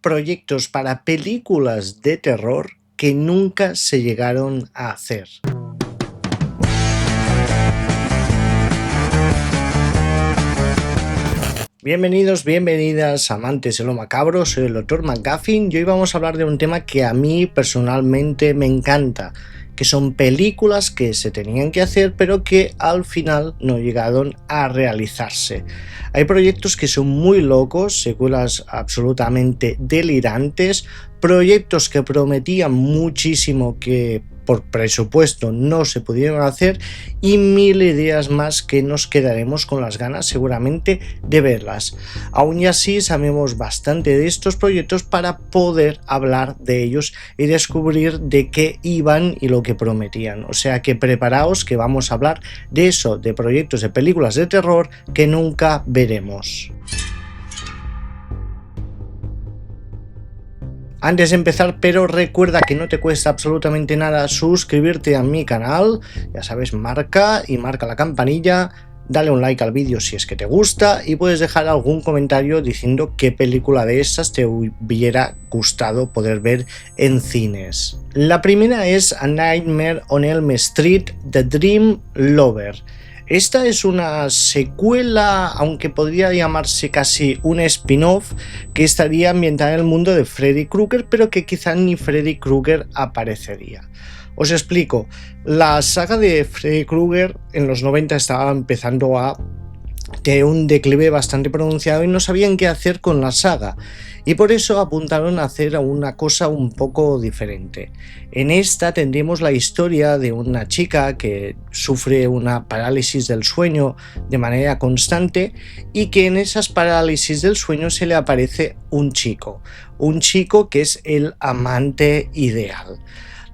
proyectos para películas de terror que nunca se llegaron a hacer. Bienvenidos, bienvenidas, amantes de lo macabro, soy el Dr. McGuffin y hoy vamos a hablar de un tema que a mí personalmente me encanta, que son películas que se tenían que hacer pero que al final no llegaron a realizarse. Hay proyectos que son muy locos, secuelas absolutamente delirantes, proyectos que prometían muchísimo que por presupuesto no se pudieron hacer y mil ideas más que nos quedaremos con las ganas seguramente de verlas. Aún y así sabemos bastante de estos proyectos para poder hablar de ellos y descubrir de qué iban y lo que prometían. O sea que preparaos que vamos a hablar de eso, de proyectos de películas de terror que nunca veremos. Antes de empezar, pero recuerda que no te cuesta absolutamente nada suscribirte a mi canal, ya sabes, marca la campanilla, dale un like al vídeo si es que te gusta y puedes dejar algún comentario diciendo qué película de esas te hubiera gustado poder ver en cines. La primera es A Nightmare on Elm Street, The Dream Lover. Esta es una secuela, aunque podría llamarse casi un spin-off, que estaría ambientada en el mundo de Freddy Krueger, pero que quizá ni Freddy Krueger aparecería. Os explico, la saga de Freddy Krueger en los 90 estaba empezando a tener un declive bastante pronunciado y no sabían qué hacer con la saga. Y por eso apuntaron a hacer una cosa un poco diferente. En esta tendremos la historia de una chica que sufre una parálisis del sueño de manera constante y que en esas parálisis del sueño se le aparece un chico que es el amante ideal.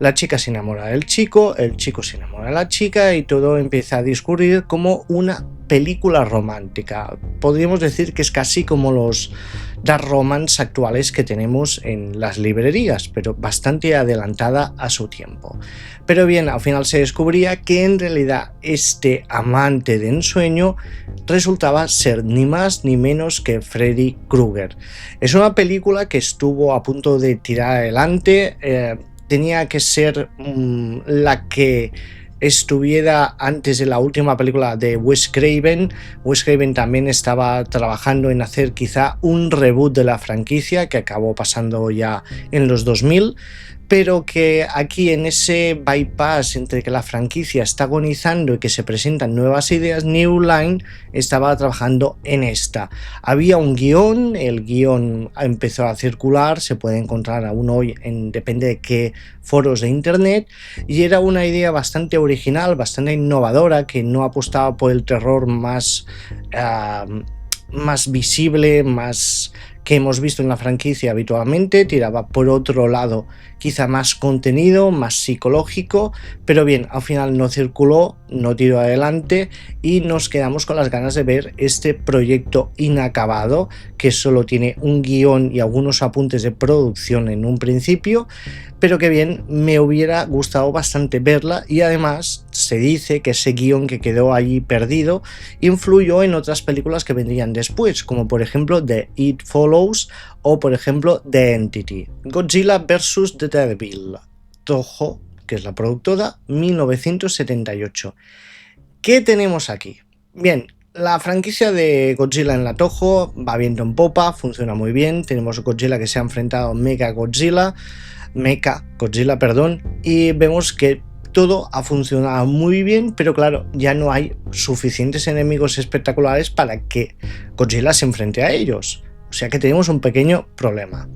La chica se enamora del chico, el chico se enamora de la chica y todo empieza a discurrir como una película romántica. Podríamos decir que es casi como los dark romance actuales que tenemos en las librerías, pero bastante adelantada a su tiempo. Pero bien, al final se descubría que en realidad este amante de ensueño resultaba ser ni más ni menos que Freddy Krueger. Es una película que estuvo a punto de tirar adelante, tenía que ser la que estuviera antes de la última película de Wes Craven. Wes Craven también estaba trabajando en hacer quizá un reboot de la franquicia que acabó pasando ya en los 2000, pero que aquí en ese bypass entre que la franquicia está agonizando y que se presentan nuevas ideas, New Line estaba trabajando en esta. Había un guión, el guión empezó a circular, se puede encontrar aún hoy en depende de qué foros de internet, y era una idea bastante original, bastante innovadora, que no apostaba por el terror más visible, más que hemos visto en la franquicia habitualmente, tiraba por otro lado quizá más contenido, más psicológico, pero bien, al final no circuló, no tiró adelante y nos quedamos con las ganas de ver este proyecto inacabado que solo tiene un guión y algunos apuntes de producción en un principio, pero que bien, me hubiera gustado bastante verla y además se dice que ese guión que quedó allí perdido influyó en otras películas que vendrían después, como por ejemplo The It Follows o por ejemplo The Entity. Godzilla vs. The Devil, Toho, que es la productora, 1978. ¿Qué tenemos aquí? Bien, la franquicia de Godzilla en la Toho va viento en popa, funciona muy bien. Tenemos Godzilla que se ha enfrentado a Mecha Godzilla, y vemos que todo ha funcionado muy bien, pero claro, ya no hay suficientes enemigos espectaculares para que Godzilla se enfrente a ellos. O sea que tenemos un pequeño problema.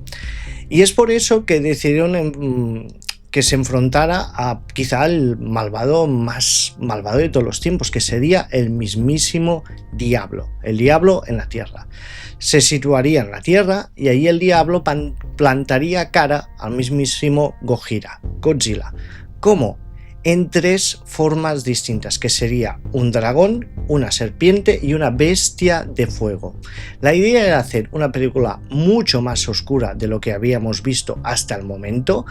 Y es por eso que decidieron que se enfrentara a quizá el malvado más malvado de todos los tiempos, que sería el mismísimo Diablo, el Diablo en la Tierra. Se situaría en la Tierra y ahí el Diablo plantaría cara al mismísimo Godzilla. ¿Cómo? En tres formas distintas, que sería un dragón, una serpiente y una bestia de fuego. La idea era hacer una película mucho más oscura de lo que habíamos visto hasta el momento,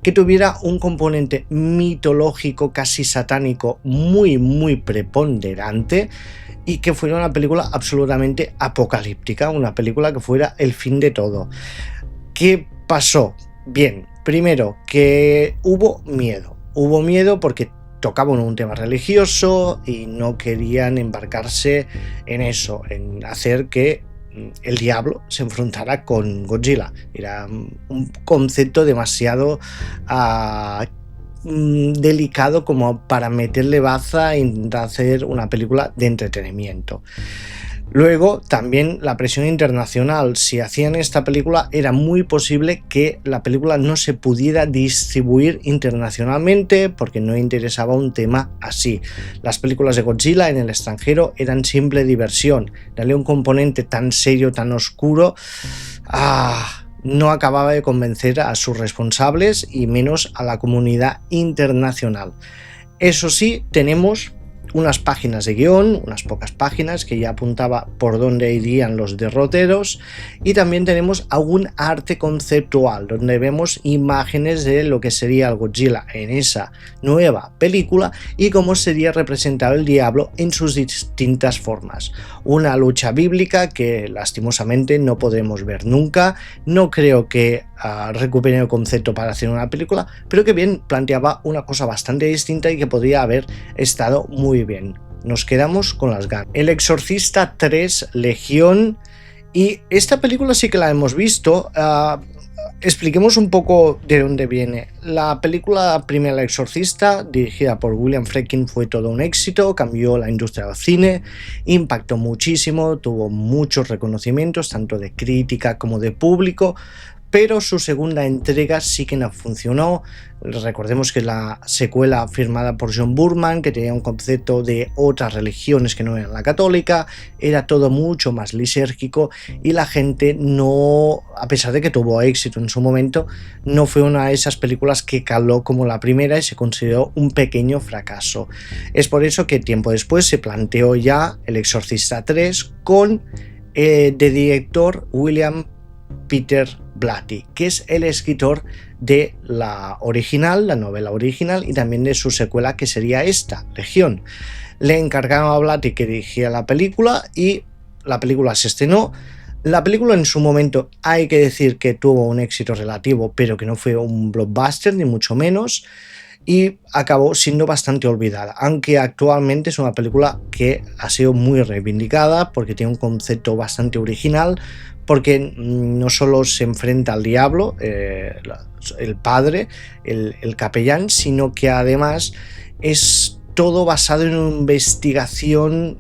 que tuviera un componente mitológico casi satánico muy preponderante y que fuera una película absolutamente apocalíptica, una película que fuera el fin de todo. ¿Qué pasó? Bien, primero que hubo miedo porque tocaban un tema religioso y no querían embarcarse en eso, en hacer que el diablo se enfrentara con Godzilla. Era un concepto demasiado delicado como para meterle baza e intentar hacer una película de entretenimiento. Luego también la presión internacional. Si hacían esta película era muy posible que la película no se pudiera distribuir internacionalmente porque no interesaba un tema así. Las películas de Godzilla en el extranjero eran simple diversión. Darle un componente tan serio, tan oscuro, no acababa de convencer a sus responsables y menos a la comunidad internacional. Eso sí, tenemos unas páginas de guión, unas pocas páginas que ya apuntaba por dónde irían los derroteros, y también tenemos algún arte conceptual donde vemos imágenes de lo que sería el Godzilla en esa nueva película y cómo sería representado el diablo en sus distintas formas. Una lucha bíblica que lastimosamente no podremos ver nunca. No creo que recuperen el concepto para hacer una película, pero que bien planteaba una cosa bastante distinta y que podría haber estado muy bien. Nos quedamos con las ganas. El Exorcista 3 Legión, y esta película sí que la hemos visto. Expliquemos un poco de dónde viene. La película primera El Exorcista, dirigida por William Friedkin, fue todo un éxito, cambió la industria del cine, impactó muchísimo, tuvo muchos reconocimientos, tanto de crítica como de público, pero su segunda entrega sí que no funcionó. Recordemos que la secuela firmada por John Boorman, que tenía un concepto de otras religiones que no eran la católica, era todo mucho más lisérgico y la gente no, a pesar de que tuvo éxito en su momento, no fue una de esas películas que caló como la primera y se consideró un pequeño fracaso. Es por eso que tiempo después se planteó ya El Exorcista 3 con de director William Peter Blatty, que es el escritor de la original, la novela original, y también de su secuela, que sería esta, Legión. Le encargaron a Blatty que dirigiera la película y la película se estrenó. La película en su momento hay que decir que tuvo un éxito relativo, pero que no fue un blockbuster ni mucho menos, y acabó siendo bastante olvidada, aunque actualmente es una película que ha sido muy reivindicada porque tiene un concepto bastante original, porque no solo se enfrenta al diablo, el padre, el capellán, sino que además es todo basado en una investigación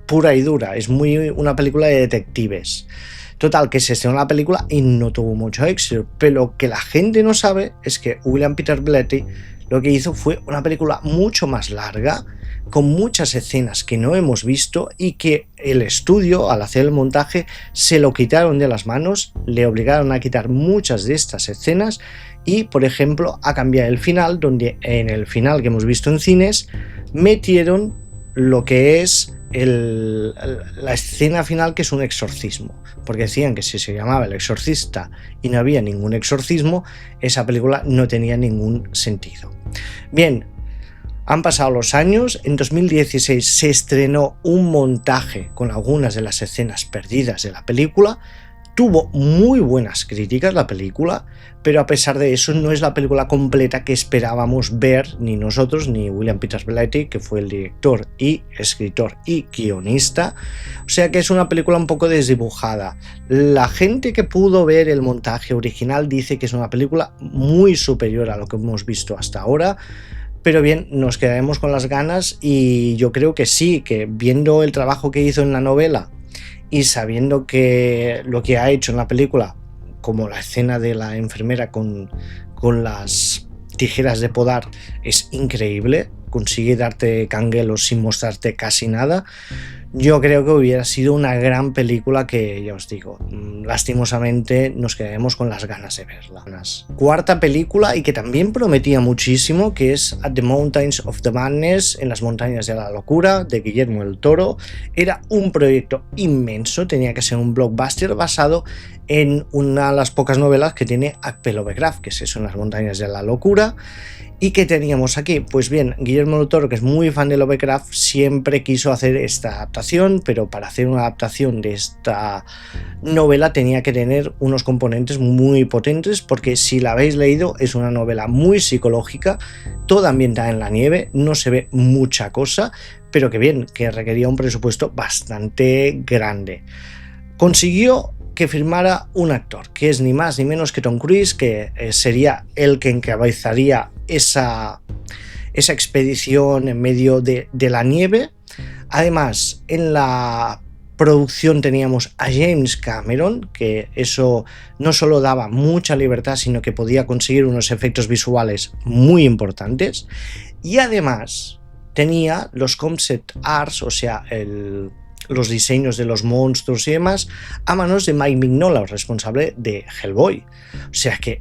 pura y dura. Es una película de detectives. Total, que se estrenó la película y no tuvo mucho éxito, pero lo que la gente no sabe es que William Peter Blatty lo que hizo fue una película mucho más larga, con muchas escenas que no hemos visto y que el estudio, al hacer el montaje, se lo quitaron de las manos, le obligaron a quitar muchas de estas escenas y, por ejemplo, a cambiar el final, donde en el final que hemos visto en cines metieron lo que es la escena final, que es un exorcismo, porque decían que si se llamaba El Exorcista y no había ningún exorcismo, esa película no tenía ningún sentido. Bien, han pasado los años. En 2016 se estrenó un montaje con algunas de las escenas perdidas de la película. Tuvo muy buenas críticas la película, pero a pesar de eso no es la película completa que esperábamos ver, ni nosotros ni William Peter Blatty, que fue el director y escritor y guionista. O sea que es una película un poco desdibujada. La gente que pudo ver el montaje original dice que es una película muy superior a lo que hemos visto hasta ahora. Pero bien, nos quedaremos con las ganas, y yo creo que sí, que viendo el trabajo que hizo en la novela y sabiendo que lo que ha hecho en la película, como la escena de la enfermera con las tijeras de podar, es increíble, consigue darte canguelos sin mostrarte casi nada. Yo creo que hubiera sido una gran película que, ya os digo, lastimosamente nos quedaremos con las ganas de verla. Cuarta película, y que también prometía muchísimo, que es At the Mountains of the Madness, en las montañas de la locura, de Guillermo del Toro. Era un proyecto inmenso, tenía que ser un blockbuster basado en una de las pocas novelas que tiene H.P. Lovecraft, que es eso, en las montañas de la locura. ¿Y qué teníamos aquí? Pues bien, Guillermo del Toro, que es muy fan de Lovecraft, siempre quiso hacer esta adaptación adaptación, pero para hacer una adaptación de esta novela tenía que tener unos componentes muy potentes, porque si la habéis leído es una novela muy psicológica, toda ambientada en la nieve, no se ve mucha cosa, pero que bien, que requería un presupuesto bastante grande. Consiguió que firmara un actor, que es ni más ni menos que Tom Cruise, que sería el que encabezaría esa expedición en medio de la nieve. Además, en la producción teníamos a James Cameron, que eso no solo daba mucha libertad, sino que podía conseguir unos efectos visuales muy importantes. Y además tenía los concept arts, o sea, los diseños de los monstruos y demás, a manos de Mike Mignola, responsable de Hellboy. O sea que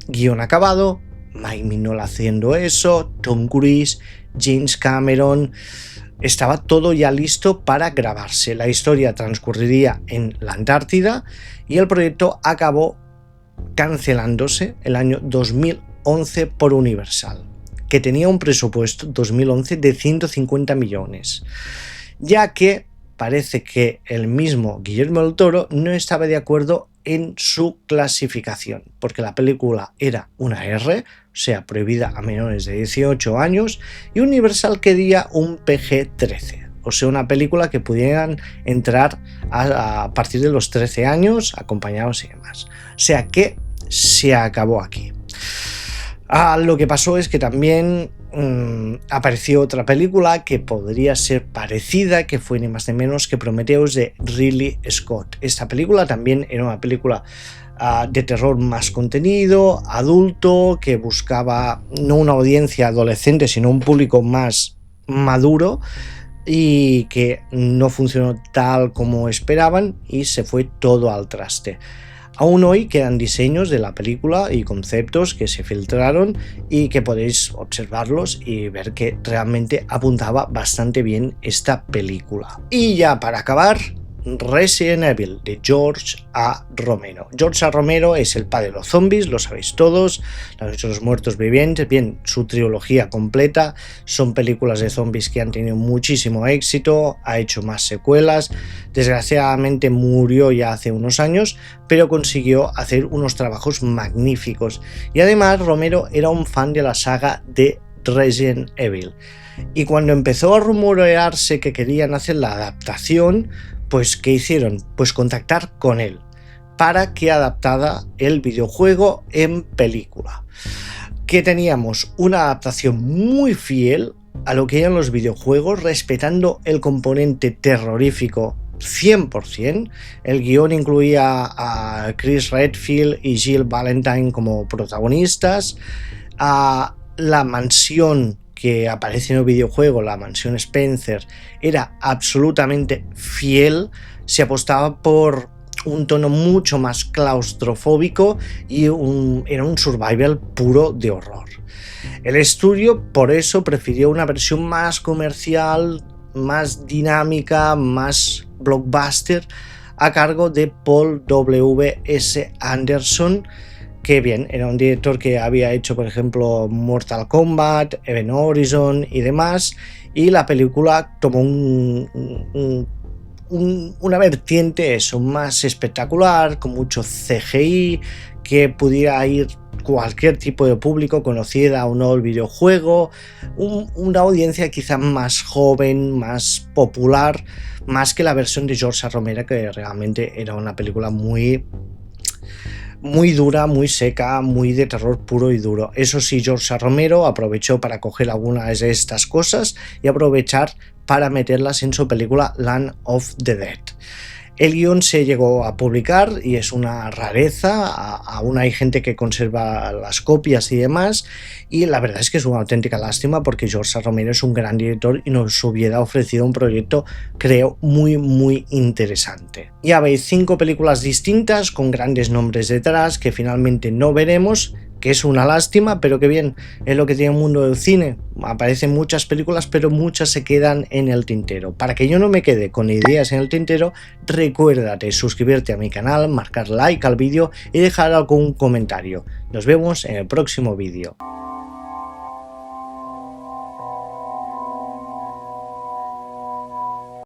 guión acabado, Mike Mignola haciendo eso, Tom Cruise, James Cameron, estaba todo ya listo para grabarse. La historia transcurriría en la Antártida y el proyecto acabó cancelándose el año 2011 por Universal, que tenía un presupuesto 2011 de 150 millones, ya que parece que el mismo Guillermo del Toro no estaba de acuerdo en su clasificación, porque la película era una R, o sea, prohibida a menores de 18 años, y Universal quería un PG-13, o sea, una película que pudieran entrar a partir de los 13 años, acompañados y demás. O sea que se acabó aquí. Lo que pasó es que también apareció otra película que podría ser parecida, que fue ni más ni menos que Prometheus de Ridley Scott. Esta película también era una película de terror más contenido, adulto, que buscaba no una audiencia adolescente, sino un público más maduro, y que no funcionó tal como esperaban y se fue todo al traste. Aún hoy quedan diseños de la película y conceptos que se filtraron y que podéis observarlos y ver que realmente apuntaba bastante bien esta película. Y ya para acabar, Resident Evil de George A. Romero. George A. Romero es el padre de los zombies, lo sabéis todos, los muertos vivientes. Bien, su trilogía completa son películas de zombies que han tenido muchísimo éxito, ha hecho más secuelas, desgraciadamente murió ya hace unos años, pero consiguió hacer unos trabajos magníficos. Y además Romero era un fan de la saga de Resident Evil. Y cuando empezó a rumorearse que querían hacer la adaptación, pues ¿qué hicieron? Pues contactar con él para que adaptara el videojuego en película. Que teníamos una adaptación muy fiel a lo que eran los videojuegos, respetando el componente terrorífico 100%. El guión incluía a Chris Redfield y Jill Valentine como protagonistas. La mansión que aparece en el videojuego, la mansión Spencer, era absolutamente fiel. Se apostaba por un tono mucho más claustrofóbico y era un survival puro de horror. El estudio por eso prefirió una versión más comercial, más dinámica, más blockbuster, a cargo de Paul W.S. Anderson, que bien, era un director que había hecho, por ejemplo, Mortal Kombat, Event Horizon y demás, y la película tomó una vertiente eso, más espectacular, con mucho CGI, que pudiera ir cualquier tipo de público, conocida o no el videojuego, una audiencia quizá más joven, más popular, más que la versión de George A. Romero, que realmente era una película muy dura, muy seca, muy de terror puro y duro. Eso sí, George A. Romero aprovechó para coger algunas de estas cosas y aprovechar para meterlas en su película Land of the Dead. El guión se llegó a publicar y es una rareza, aún hay gente que conserva las copias y demás, y la verdad es que es una auténtica lástima porque George A. Romero es un gran director y nos hubiera ofrecido un proyecto, creo, muy interesante. Ya veis, 5 películas distintas con grandes nombres detrás que finalmente no veremos, que es una lástima, pero que bien, es lo que tiene el mundo del cine. Aparecen muchas películas, pero muchas se quedan en el tintero. Para que yo no me quede con ideas en el tintero, recuérdate suscribirte a mi canal, marcar like al vídeo y dejar algún comentario. Nos vemos en el próximo vídeo.